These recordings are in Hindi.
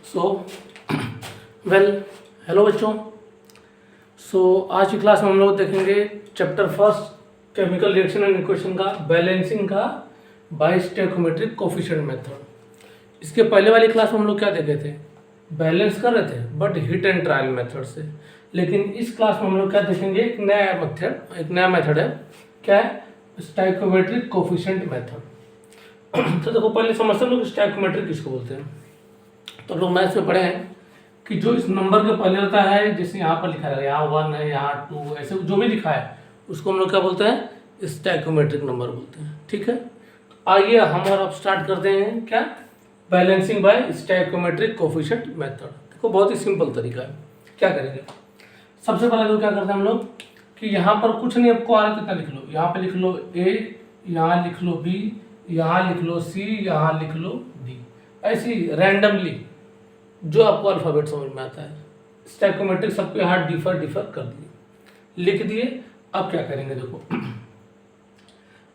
सो वेल हेलो बच्चों। आज की क्लास में हम लोग देखेंगे chapter first chemical reaction and equation का बैलेंसिंग का बाय स्टोइकोमेट्रिक कोफिशिएंट मेथड। इसके पहले वाली क्लास में हम लोग क्या देखे थे, बैलेंस कर रहे थे but hit and trial method से। लेकिन इस क्लास में हम लोग क्या देखेंगे, एक नया मेथड है। क्या है? Stoichiometric coefficient method. तो देखो पहले समझते हैं लोग स्टोइकोमेट्रिक किसको बोलते हैं। तो लोग मैथ्स में पढ़े हैं कि जो इस नंबर के पहले रहता है, जैसे यहाँ पर लिखा है, यहाँ 1 है, यहाँ 2, ऐसे जो भी लिखा है उसको हम लोग क्या बोलते हैं, स्टोइकोमेट्रिक नंबर बोलते हैं। ठीक है, तो आइए हम और अब स्टार्ट करते हैं क्या, balancing by stoichiometric coefficient method. देखो बहुत ही सिंपल तरीका है। क्या करेंगे, सबसे पहले तो क्या करते हैं हम लोग कि यहाँ पर कुछ नहीं आपको आ रहा कितना लिख लो, यहाँ पे लिख लो ए, यहाँ लिख लो बी, यहाँ लिख लो सी, यहाँ लिख लो डी, ऐसी रैंडमली जो आपको अल्फ़ाबेट समझ में आता है। स्टोइकोमेट्रिक सबको यहाँ डिफर कर दिए, लिख दिए। अब क्या करेंगे, देखो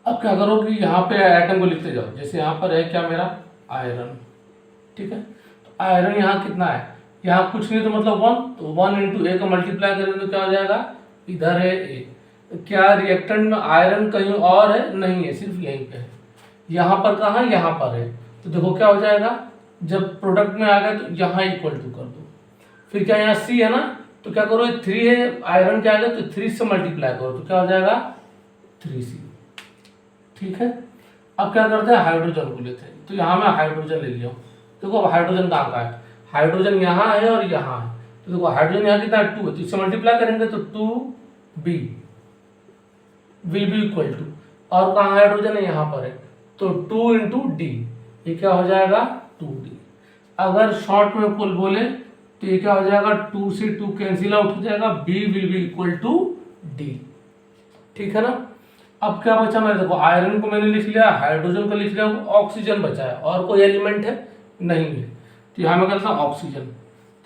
अब क्या करो कि यहाँ पे एटम को लिखते जाओ। जैसे यहाँ पर है क्या मेरा आयरन, ठीक है। तो आयरन यहाँ कितना है, यहाँ कुछ नहीं तो मतलब 1, तो 1 इंटू ए का मल्टीप्लाई करेंगे तो क्या हो जाएगा, इधर है ए। क्या रिएक्टेंट में आयरन कहीं और है? नहीं है, सिर्फ यहीं पे है। यहाँ पर कहाँ, यहाँ पर है। तो देखो क्या हो जाएगा, जब प्रोडक्ट में आ गया तो यहाँ इक्वल टू कर दो। फिर क्या यहाँ सी है ना, तो क्या करो, 3 है, आयरन क्या आ गया तो 3 से मल्टीप्लाई करो तो क्या हो जाएगा 3C। ठीक है, अब क्या करते हैं, हाइड्रोजन को लेते हैं। तो यहाँ मैं हाइड्रोजन ले लिया। देखो अब हाइड्रोजन कहाँ का है, हाइड्रोजन यहाँ है और यहाँ है। तो देखो हाइड्रोजन यहाँ कितना है, 2 है, तो इससे मल्टीप्लाई करेंगे तो 2B will be equal to, और कहाँ हाइड्रोजन है, यहाँ पर है, तो 2 इंटू डी, ये क्या हो जाएगा 2D। अगर शॉर्ट में कुल बोले तो ये क्या हो जाएगा, 2 से 2 कैंसिल आउट हो जाएगा, B will be equal to D। ठीक है ना। अब क्या बचा मेरे, देखो आयरन को मैंने लिख लिया, हाइड्रोजन को लिख लिया, ऑक्सीजन बचा है, और कोई एलिमेंट है नहीं है। तो यहाँ मैं करता हूँ ऑक्सीजन।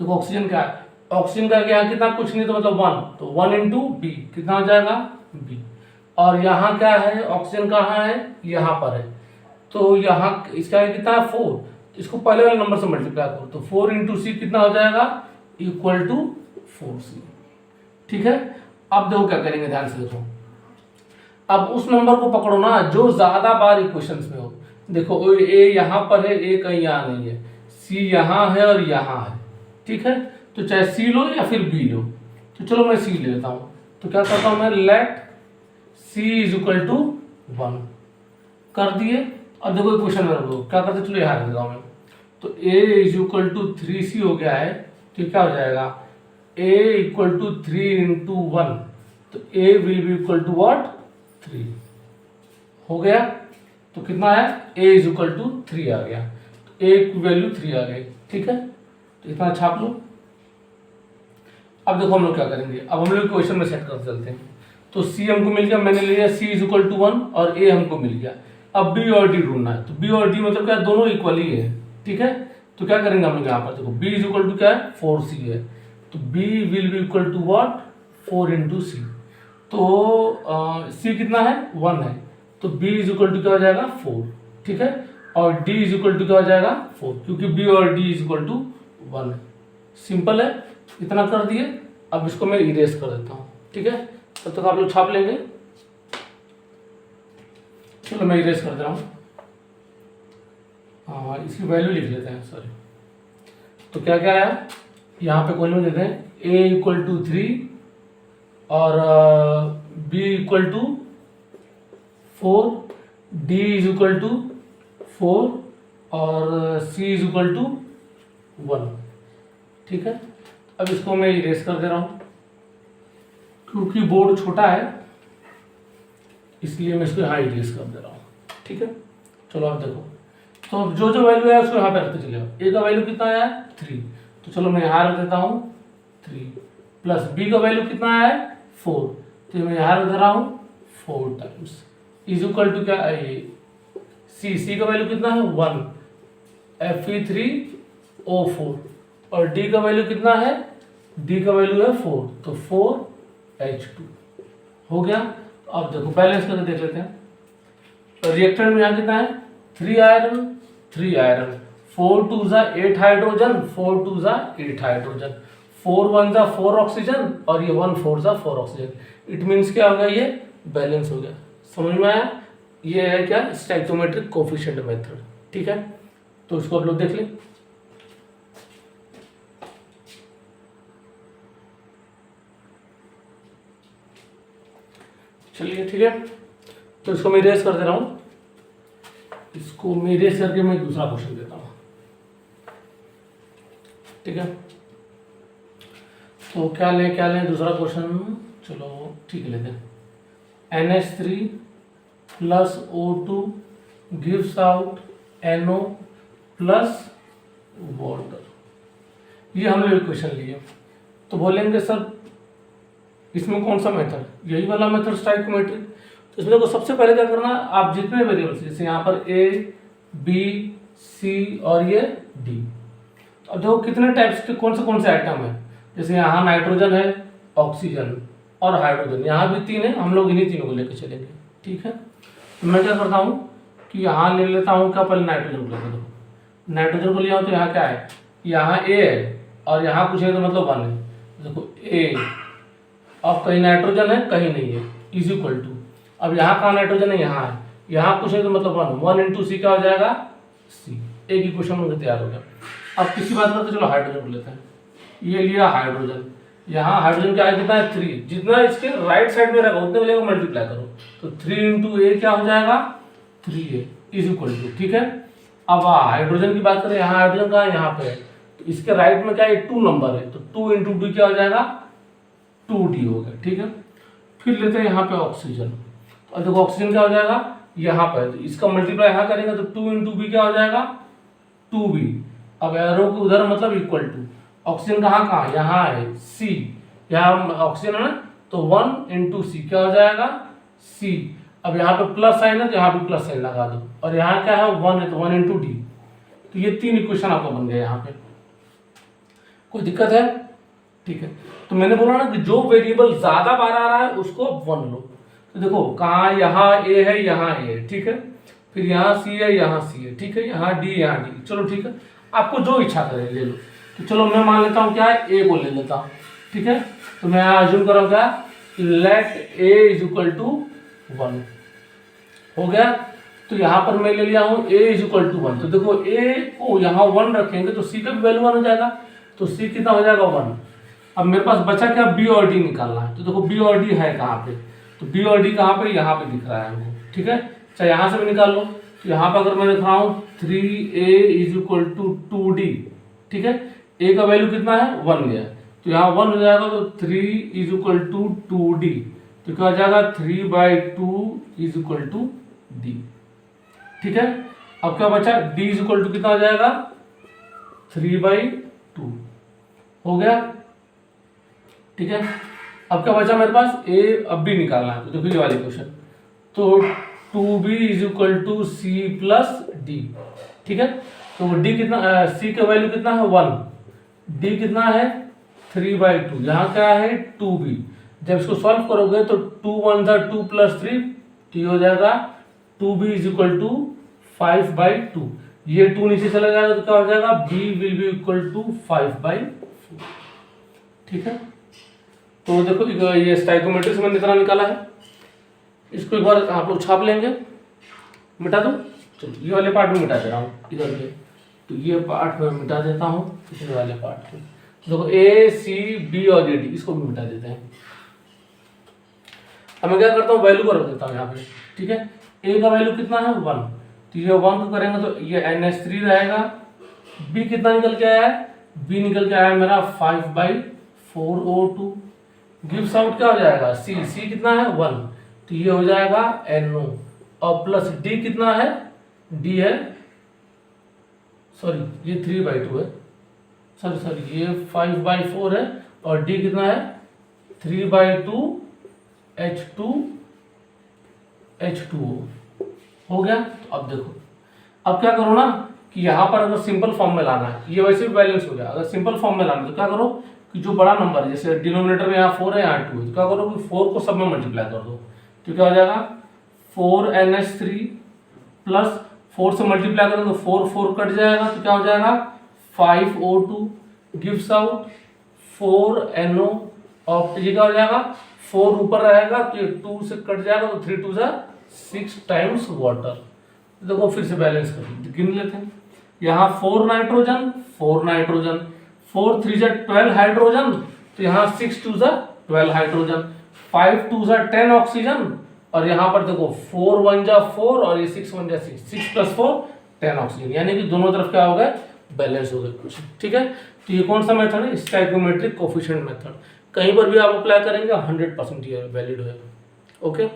देखो ऑक्सीजन क्या है, ऑक्सीजन का क्या कितना, कुछ नहीं तो मतलब 1, तो 1 इंटू बी कितना हो जाएगा B। और यहाँ क्या है, ऑक्सीजन कहाँ है, यहाँ पर है, तो यहाँ इसका कितना है 4, इसको पहले वाले नंबर से मल्टीप्लाई करो तो 4 इंटू सी कितना हो जाएगा, इक्वल टू 4C। ठीक है, अब देखो क्या करेंगे, ध्यान से देखो। अब उस नंबर को पकड़ो ना जो ज्यादा बार इक्वेशंस में हो। देखो ए यहाँ पर है, ए कहीं यहाँ नहीं है, सी यहाँ है और यहाँ है। ठीक है, तो चाहे सी लो या फिर बी लो, तो चलो मैं सी ले लेता हूँ। तो क्या करता हूँ मैं, let c is equal to 1 कर दिए। अब देखो इक्वेशन में रख दो, क्या करते, चलो यहाँ रख देता हूँ मैं। तो a is equal to 3C हो गया है, तो क्या हो जाएगा, a इक्वल टू 3 इंटू 1, तो a will be equal to what 3 हो गया। तो कितना है, a इज इक्वल टू 3 आ गया, तो a की वैल्यू 3 आ गई। ठीक है, तो इतना छाप लो। अब देखो हम लोग क्या करेंगे, अब हम लोग क्वेश्चन में सेट करते चलते हैं। तो c हमको मिल गया, मैंने लिया c इज इक्वल टू 1 और a हमको मिल गया। अब b और d ढूंढना है, तो b और d मतलब क्या, दोनों इक्वल ही है। ठीक है, तो क्या करेंगे हम लोग यहाँ पर, देखो b इज इक्वल टू क्या है 4C है, तो b will be equal to what 4 into C. तो c कितना है 1 है, तो b इज इक्वल टू क्या हो जाएगा 4। ठीक है, और d इज इक्वल टू क्या हो जाएगा 4, क्योंकि b और d इज इक्वल टू 1 है। सिंपल है, इतना कर दिए। अब इसको मैं इरेज कर देता हूँ। ठीक है, तब तक आप लोग छाप लेंगे। चलो मैं इरेज कर दे रहा हूँ। हाँ, इसकी वैल्यू लिख लेते हैं, सॉरी। तो क्या क्या है, यहाँ पे क्वेश्चन देते हैं a इक्वल टू 3 और b equal to 4, d is equal to 4 और c इज इक्वल टू 1। ठीक है, अब इसको मैं इरेज कर दे रहा हूँ, क्योंकि बोर्ड छोटा है इसलिए मैं इसको यहाँ इरेज कर दे रहा हूँ। ठीक है, चलो आप देखो। तो जो जो वैल्यू है उसको यहाँ पे रखते चले जाओ। ए का वैल्यू कितना है 3, तो चलो मैं यहाँ रख देता हूँ 3, प्लस बी का वैल्यू कितना है 4, तो मैं यहाँ रख दे रहा हूँ 4 टाइम्स, इज इक्वल टू क्या है सी का वैल्यू कितना है 1, Fe3O4, और डी का वैल्यू कितना है, डी का वैल्यू है 4, तो 4H2 हो गया। अब देखो बैलेंस करके देख लेते हैं। तो रिएक्टेंट में यहाँ कितना है 3 आयरन 4 2 जा 8 हाइड्रोजन, 4 2 जा 8 हाइड्रोजन, 4 1 जा 4 ऑक्सीजन और ये 1 4 जा 4 ऑक्सीजन। इट मीन्स क्या हो गया, ये बैलेंस हो गया। समझ में आया? ये है क्या, स्टोइकोमेट्रिक कोफिशिएंट मेथड। ठीक है, तो इसको आप लोग देख लें। चलिए ठीक है, तो इसको मैं इरेज कर दे रहा हूँ। इसको मैं इरेज करके मैं दूसरा क्वेश्चन देता हूँ। ठीक है, तो क्या लें दूसरा क्वेश्चन। चलो ठीक है, लेते हैं। NH3 plus O2 gives out NO plus water. ये हमने इक्वेशन लिए। तो बोलेंगे सर इसमें कौन सा मेथड, यही वाला मेथड स्टोइकोमेट्रिक। तो इसमें देखो सबसे पहले क्या करना है, आप जितने वेरिएबल्स जैसे यहाँ पर A, B, C और ये D। तो अब देखो कितने टाइप्स के कौन से आइटम है। जैसे यहाँ नाइट्रोजन है, ऑक्सीजन और हाइड्रोजन, यहाँ भी 3 है, हम लोग इन्हीं तीनों को लेकर चलेंगे। ठीक है, तो मैं क्या करता हूँ कि यहाँ ले लेता हूँ क्या, पहले नाइट्रोजन को लेकर। देखो नाइट्रोजन को लिया हूँ तो यहाँ क्या है, यहाँ A है और यहाँ कुछ है तो मतलब 1 है। देखो A, अब कहीं नाइट्रोजन है कहीं नहीं है, इज इक्वल टू, अब यहाँ कहाँ नाइट्रोजन है, यहाँ है, यहाँ कुछ है तो मतलब 1 इंटू सी क्या हो जाएगा, C। एक ही क्वेश्चन मुझे तैयार हो गया। अब किसी बात करते चलो हाइड्रोजन को लेते हैं। ये लिया हाइड्रोजन, यहाँ हाइड्रोजन क्या है, कितना है 3, जितना इसके राइट साइड में रहेगा उतने मिलेगा, मल्टीप्लाई करो तो 3 इंटू ए क्या हो जाएगा 3A इज इक्वल टू। ठीक है, अब हाइड्रोजन की बात करें, यहाँ हाइड्रोजन कहाँ है, यहाँ पे है, तो इसके राइट में क्या है 2 नंबर है, तो 2 इंटू 2 क्या हो जाएगा 2D हो गया। ठीक है, फिर लेते हैं यहाँ पे ऑक्सीजन। तो देखो ऑक्सीजन क्या हो जाएगा, यहाँ पर तो इसका मल्टीप्लाई यहाँ करेंगे तो 2 इंटू बी क्या हो जाएगा 2B। अब एरो के उधर मतलब इक्वल टू, ऑक्सीजन कहाँ यहाँ है C, यहाँ ऑक्सीजन है ना, तो 1 इंटू सी क्या हो जाएगा C। अब यहाँ पे प्लस साइन है तो यहाँ पे प्लस साइन लगा दो, और यहाँ क्या है 1 है तो 1 इंटू डी। तो ये 3 इक्वेशन आपका बन गया। यहाँ पे कोई दिक्कत है? ठीक है, तो मैंने बोला ना कि जो वेरिएबल ज्यादा बार आ रहा है उसको 1 लो। तो देखो कहाँ, यहाँ A है, यहाँ A है, ठीक है, फिर यहाँ C है, यहाँ C है, ठीक है, यहाँ D, यहाँ D। चलो ठीक है, आपको जो इच्छा करे ले लो। तो चलो मैं मान लेता हूँ क्या है, A को ले लेता हूँ। ठीक है, तो मैं अज्यूम कर रहा हूँ क्या, let A is equal to 1 हो गया। तो यहाँ पर मैं ले लिया हूँ A इज इक्वल टू 1। तो देखो A को यहाँ 1 रखेंगे तो C का भी वैल्यू 1 हो जाएगा, तो C कितना हो जाएगा 1। अब मेरे पास बचा क्या, B और D निकालना है। तो देखो B और D है कहाँ पे, तो B और D कहाँ पे, यहाँ पे दिख रहा है हमको। ठीक है, चाहे यहाँ से भी निकाल लो। तो यहाँ पे अगर मैं लिख रहा हूँ 3A is equal to 2D, ठीक है, A का वैल्यू कितना है 1 गया, तो यहाँ 1 हो जाएगा, तो 3 इज इक्वल टू 2D, तो क्या हो जाएगा 3/2 इज इक्वल टू D। ठीक है, अब क्या बचा, D इज इक्वल टू कितना हो जाएगा 3/2 हो गया। ठीक है, अब क्या बचा मेरे पास, A अब भी निकालना है। तो देखो ये वाली क्वेश्चन, तो 2B is equal to C plus D। ठीक है, तो D कितना, C का वैल्यू कितना है 1, D कितना है 3/2, यहाँ क्या है 2B। जब इसको सॉल्व करोगे तो 2 1 2 प्लस 3, तो ये हो जाएगा 2B इज इक्वल टू 5/2। ये 2 नीचे चला जाएगा तो क्या हो जाएगा, B will be equal to 5/4। ठीक है, तो देखो ये स्टोइकोमेट्री से मैंने इतना निकाला है। इसको एक बार आप लोग छाप लेंगे, मिटा दो। चलो ये वाले पार्ट में मिटा दे रहा हूँ इधर के, तो ये पार्ट में मिटा देता हूँ, इस वाले पार्ट में देखो A C B और D इसको भी मिटा देते हैं। अब मैं क्या करता हूँ, वैल्यू को रख देता हूँ यहाँ पे। ठीक है, A का वैल्यू कितना है 1, तो ये 1 को करेंगे तो ये NH3 रहेगा। B कितना निकल के आया है, B निकल के आया है मेरा 5/4O2। गिव्स आउट क्या हो जाएगा C कितना है 1, तो ये हो जाएगा NO, और प्लस D कितना है, D है, सॉरी ये 3/2 है, सॉरी ये 5/4 है, और D कितना है 3/2 H2O हो गया। तो अब देखो, अब क्या करो ना कि यहाँ पर अगर सिंपल फॉर्म में लाना है, ये वैसे भी बैलेंस हो गया, अगर सिंपल फॉर्म में लाना है तो क्या करो कि जो बड़ा नंबर है, जैसे डिनोमिनेटर में यहाँ 4 है यहाँ 2 है, तो क्या करो कि 4 को सब में मल्टीप्लाई कर दो, तो क्या हो जाएगा 4NH3 प्लस 4 से मल्टीप्लाई करें तो 4 कट जाएगा तो क्या हो जाएगा 5O2 gives out 4NO of, ये क्या हो जाएगा 4 ऊपर रहेगा तो ये 2 से कट जाएगा तो 3 2 जा 6 टाइम्स वाटर। देखो फिर से बैलेंस कर गिन लेते हैं। यहाँ 4 नाइट्रोजन 4 3 जा 12 हाइड्रोजन, तो यहाँ 6 2 जा 12 हाइड्रोजन, 5 2 जा 10 ऑक्सीजन, और यहाँ पर देखो 4 1 जा 4 और ये 6 1 जा 6 प्लस 4 10 ऑक्सीजन, यानी कि दोनों तरफ क्या हो गया बैलेंस हो गया क्वेश्चन। ठीक है, तो ये कौन सा मेथड है स्टोइकोमेट्रिक कोफिशिएंट मेथड, कहीं पर भी आप अप्लाई करेंगे 100% ये वैलिड होगा। ओके।